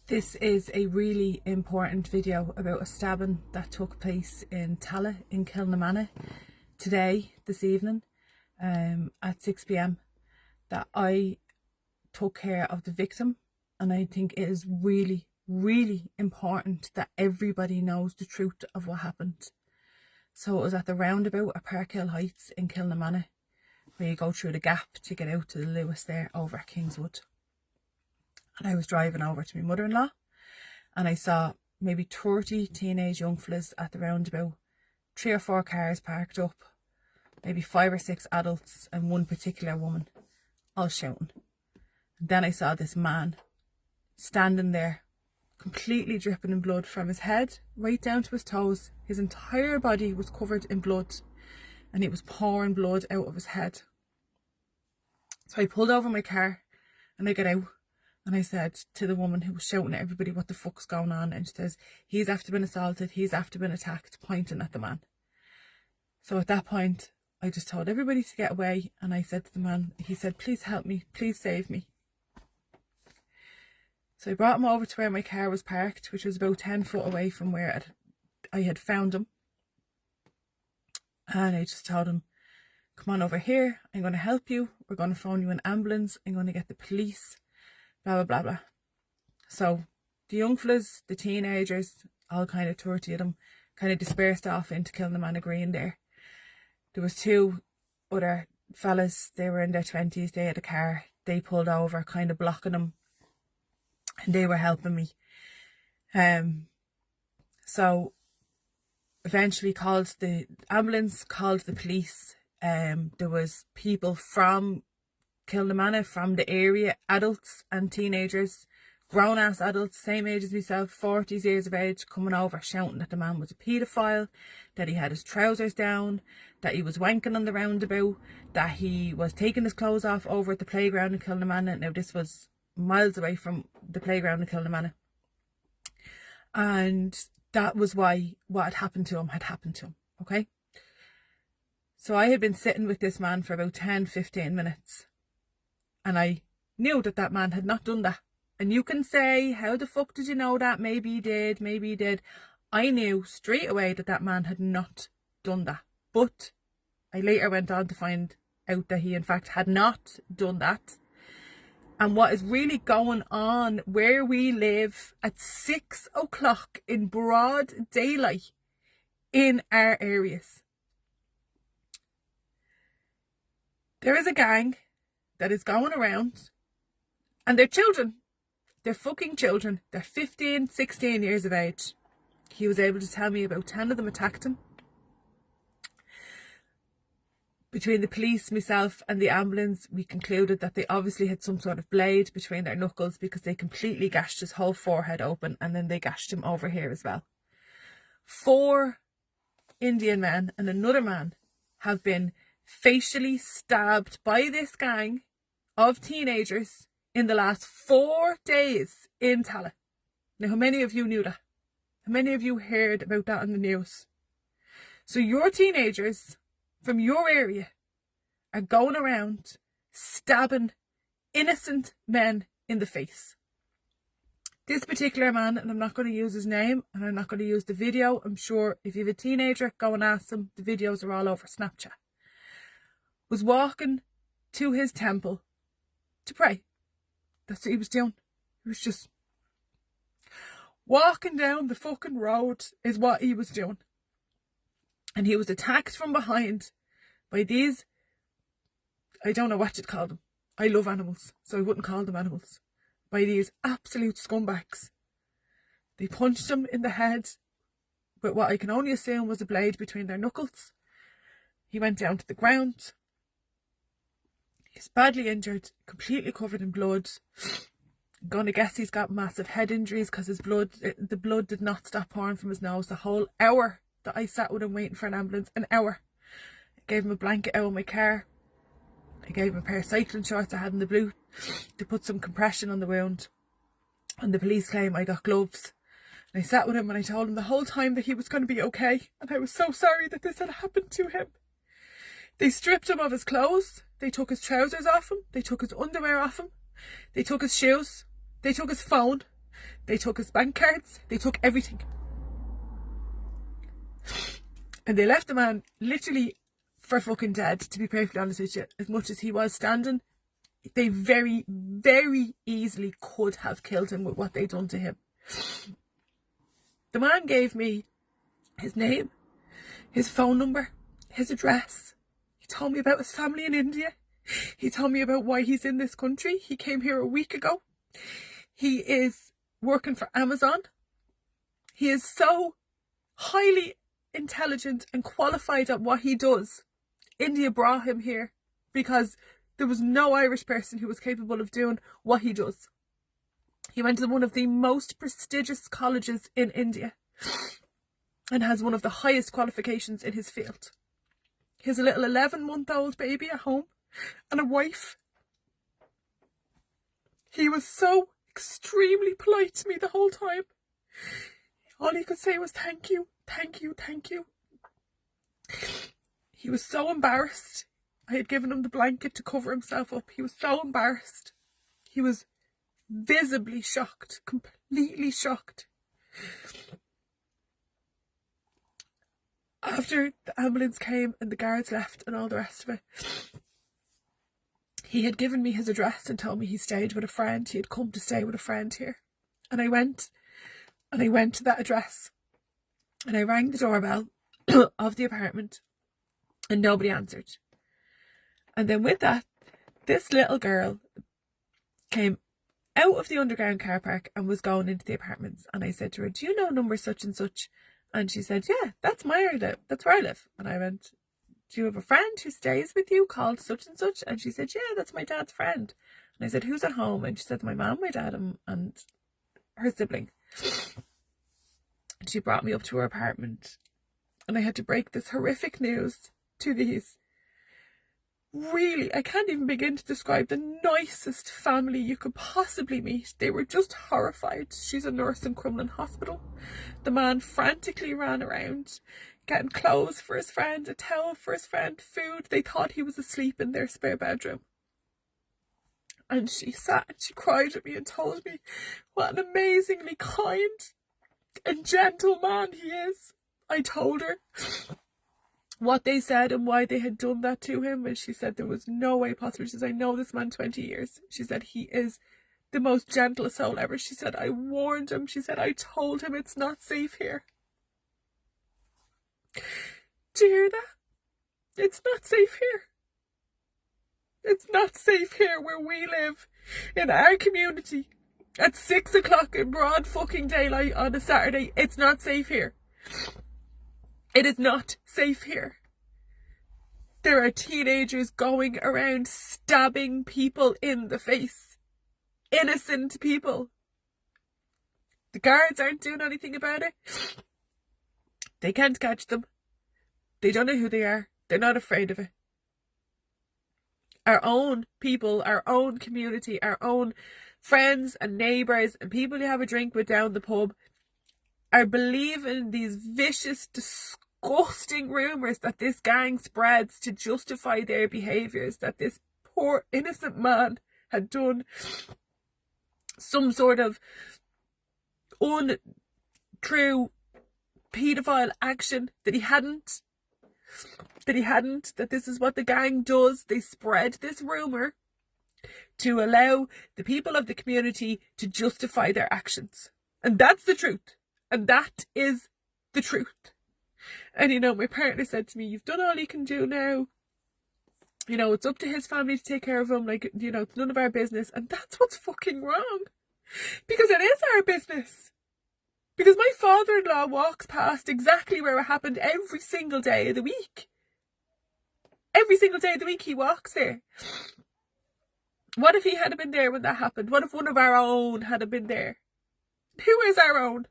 This is a really important video about a stabbing that took place in Tallaght in Kilnamanagh this evening at 6 p.m. that I took care of the victim, and I think it is really important that everybody knows the truth of what happened. So it was at the roundabout at Parkhill Heights in Kilnamanagh, where you go through the gap to get out to the Lewis there over at Kingswood. And I was driving over to my mother-in-law, and I saw maybe 30 teenage young fellas at the roundabout, 3 or 4 cars parked up, maybe 5 or 6 adults and one particular woman, all shouting. And then I saw this man standing there, completely dripping in blood from his head right down to his toes. His entire body was covered in blood, and it was pouring blood out of his head. So I pulled over my car and I got out. And I said to the woman who was shouting at everybody, what the fuck's going on? And she says, he's after been assaulted, he's after been attacked, pointing at the man. So at that point, I just told everybody to get away. And I said to the man, he said, please help me, please save me. So I brought him over to where my car was parked, which was about 10 foot away from where I had found him. And I just told him, come on over here, I'm going to help you. We're going to phone you an ambulance. I'm going to get the police. Blah, blah, blah, blah. So the young fellas, the teenagers, all kind of 30 of them, kind of dispersed off into Kilnamanagh Green there. There was 2 other fellas, they were in their 20s, they had a car, they pulled over, kind of blocking them, and they were helping me. So eventually called the ambulance, called the police. There was people from Kilnamanagh, from the area, adults and teenagers, grown-ass adults, same age as myself, 40 years of age, coming over shouting that the man was a paedophile, that he had his trousers down, that he was wanking on the roundabout, that he was taking his clothes off over at the playground in Kilnamanagh. Now this was miles away from the playground in Kilnamanagh. And that was why what had happened to him, okay? So I had been sitting with this man for about 10-15 minutes. And I knew that that man had not done that. And you can say, how the fuck did you know that? Maybe he did, maybe he did. I knew straight away that that man had not done that. But I later went on to find out that he in fact had not done that. And what is really going on where we live at 6 o'clock in broad daylight in our areas. There is a gang that is going around, and they're children. They're fucking children. They're 15, 16 years of age. He was able to tell me about 10 of them attacked him. Between the police, myself and the ambulance, we concluded that they obviously had some sort of blade between their knuckles, because they completely gashed his whole forehead open, and then they gashed him over here as well. 4 Indian men and another man have been facially stabbed by this gang of teenagers in the last 4 days in Tallaght. Now, how many of you knew that? How many of you heard about that on the news? So your teenagers from your area are going around stabbing innocent men in the face. This particular man, and I'm not going to use his name, and I'm not going to use the video. I'm sure if you have a teenager, go and ask them. The videos are all over Snapchat. Was walking to his temple to pray. That's what he was doing. He was just walking down the fucking road is what he was doing. And he was attacked from behind by these, I don't know what you'd call them. I love animals, so I wouldn't call them animals. By these absolute scumbags. They punched him in the head with what I can only assume was a blade between their knuckles. He went down to the ground. He's badly injured, completely covered in blood. I'm going to guess he's got massive head injuries because the blood did not stop pouring from his nose the whole hour that I sat with him waiting for an ambulance. An hour. I gave him a blanket out of my car. I gave him a pair of cycling shorts I had in the blue to put some compression on the wound. On the police claim, I got gloves. And I sat with him and I told him the whole time that he was going to be okay. And I was so sorry that this had happened to him. They stripped him of his clothes. They took his trousers off him. They took his underwear off him. They took his shoes. They took his phone. They took his bank cards. They took everything. And they left the man literally for fucking dead, to be perfectly honest with you. As much as he was standing, they very, very easily could have killed him with what they'd done to him. The man gave me his name, his phone number, his address. He told me about his family in India. He told me about why he's in this country. He came here a week ago. He is working for Amazon. He is so highly intelligent and qualified at what he does. India brought him here because there was no Irish person who was capable of doing what he does. He went to one of the most prestigious colleges in India and has one of the highest qualifications in his field. He has a little 11-month-old baby at home and a wife. He was so extremely polite to me the whole time. All he could say was thank you, thank you, thank you. He was so embarrassed. I had given him the blanket to cover himself up. He was so embarrassed. He was visibly shocked, completely shocked. After the ambulance came and the guards left and all the rest of it, he had given me his address and told me he stayed with a friend. He had come to stay with a friend here. And I went to that address and I rang the doorbell of the apartment and nobody answered. And then with that, this little girl came out of the underground car park and was going into the apartments. And I said to her, do you know number such and such? And she said, yeah, that's where I live. And I went, do you have a friend who stays with you called such and such? And she said, yeah, that's my dad's friend. And I said, who's at home? And she said, my mum, my dad, and her sibling. And she brought me up to her apartment. And I had to break this horrific news to these. Really, I can't even begin to describe the nicest family you could possibly meet. They were just horrified. She's a nurse in Crumlin Hospital. The man frantically ran around, getting clothes for his friend, a towel for his friend, food. They thought he was asleep in their spare bedroom. And she sat and she cried at me and told me what an amazingly kind and gentle man he is. I told her what they said and why they had done that to him, and she said there was no way possible. She says, I know this man 20 years. She said he is the most gentle soul ever. She said, I warned him. She said, I told him it's not safe here. Do you hear that? It's not safe here. It's not safe here where we live, in our community, at 6 o'clock in broad fucking daylight on a Saturday. It's not safe here. It is not safe here. There are teenagers going around stabbing people in the face. Innocent people. The guards aren't doing anything about it. They can't catch them. They don't know who they are. They're not afraid of it. Our own people, our own community, our own friends and neighbours and people you have a drink with down the pub are believing these vicious, disgusting rumours that this gang spreads to justify their behaviours, that this poor innocent man had done some sort of untrue paedophile action, that he hadn't, that this is what the gang does. They spread this rumour to allow the people of the community to justify their actions. And that's the truth. And that is the truth. And, you know, my partner said to me, you've done all you can do now. You know, it's up to his family to take care of him. Like, you know, it's none of our business. And that's what's fucking wrong. Because it is our business. Because my father-in-law walks past exactly where it happened every single day of the week. Every single day of the week he walks there. What if he had been there when that happened? What if one of our own had been there? Who is our own?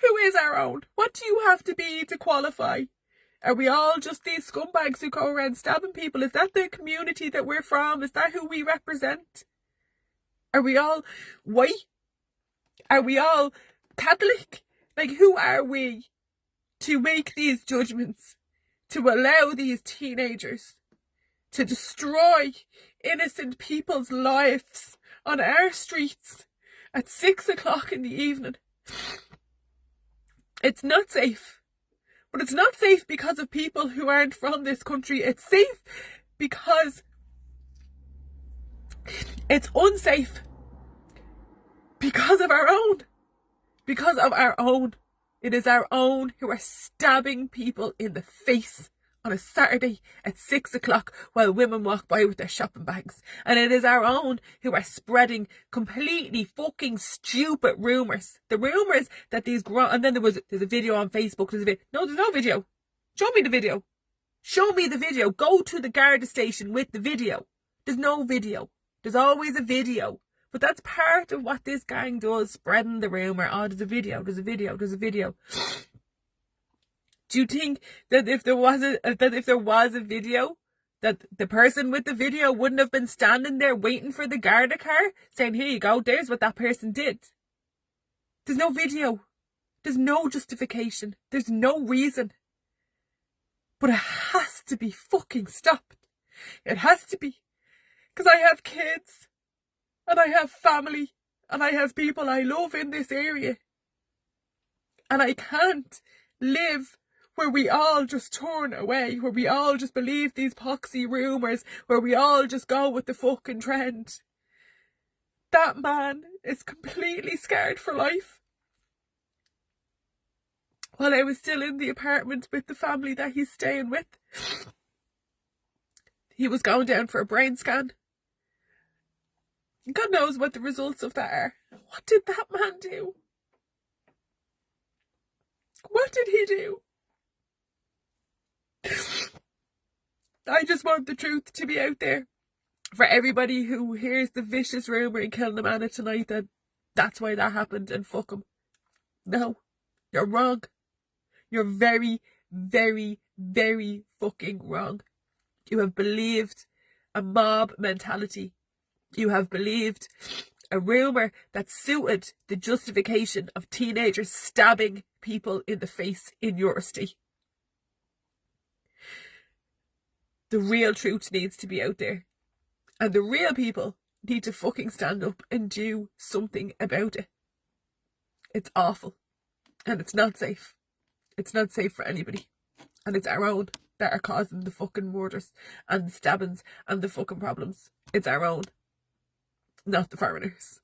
Who is our own? What do you have to be to qualify? Are we all just these scumbags who go around stabbing people? Is that the community that we're from? Is that who we represent? Are we all white? Are we all Catholic? Like, who are we to make these judgments? To allow these teenagers to destroy innocent people's lives on our streets at 6 o'clock in the evening. It's not safe. But it's not safe because of people who aren't from this country. It's safe because it's unsafe because of our own. Because of our own. It is our own who are stabbing people in the face on a Saturday at 6 o'clock while women walk by with their shopping bags. And it is our own who are spreading completely fucking stupid rumours. The rumours that these and then there's a video on Facebook. No, there's no video. Show me the video. Show me the video. Go to the Garda station with the video. There's no video. There's always a video. But that's part of what this gang does, spreading the rumour. Oh, there's a video, there's a video, there's a video. Do you think that if there was a video, that the person with the video wouldn't have been standing there waiting for the Garda car, saying, here you go, there's what that person did? There's no video. There's no justification. There's no reason. But it has to be fucking stopped. It has to be. Because I have kids. And I have family. And I have people I love in this area. And I can't live where we all just turn away, where we all just believe these poxy rumours, where we all just go with the fucking trend. That man is completely scarred for life. While I was still in the apartment with the family that he's staying with, he was going down for a brain scan. God knows what the results of that are. What did that man do? What did he do? I just want the truth to be out there for everybody who hears the vicious rumour in Kilnamana tonight that that's why that happened, and fuck him. No, you're wrong. You're very, very, very fucking wrong. You have believed a mob mentality. You have believed a rumour that suited the justification of teenagers stabbing people in the face in your city. The real truth needs to be out there. And the real people need to fucking stand up and do something about it. It's awful. And it's not safe. It's not safe for anybody. And it's our own that are causing the fucking murders and the stabbings and the fucking problems. It's our own. Not the foreigners.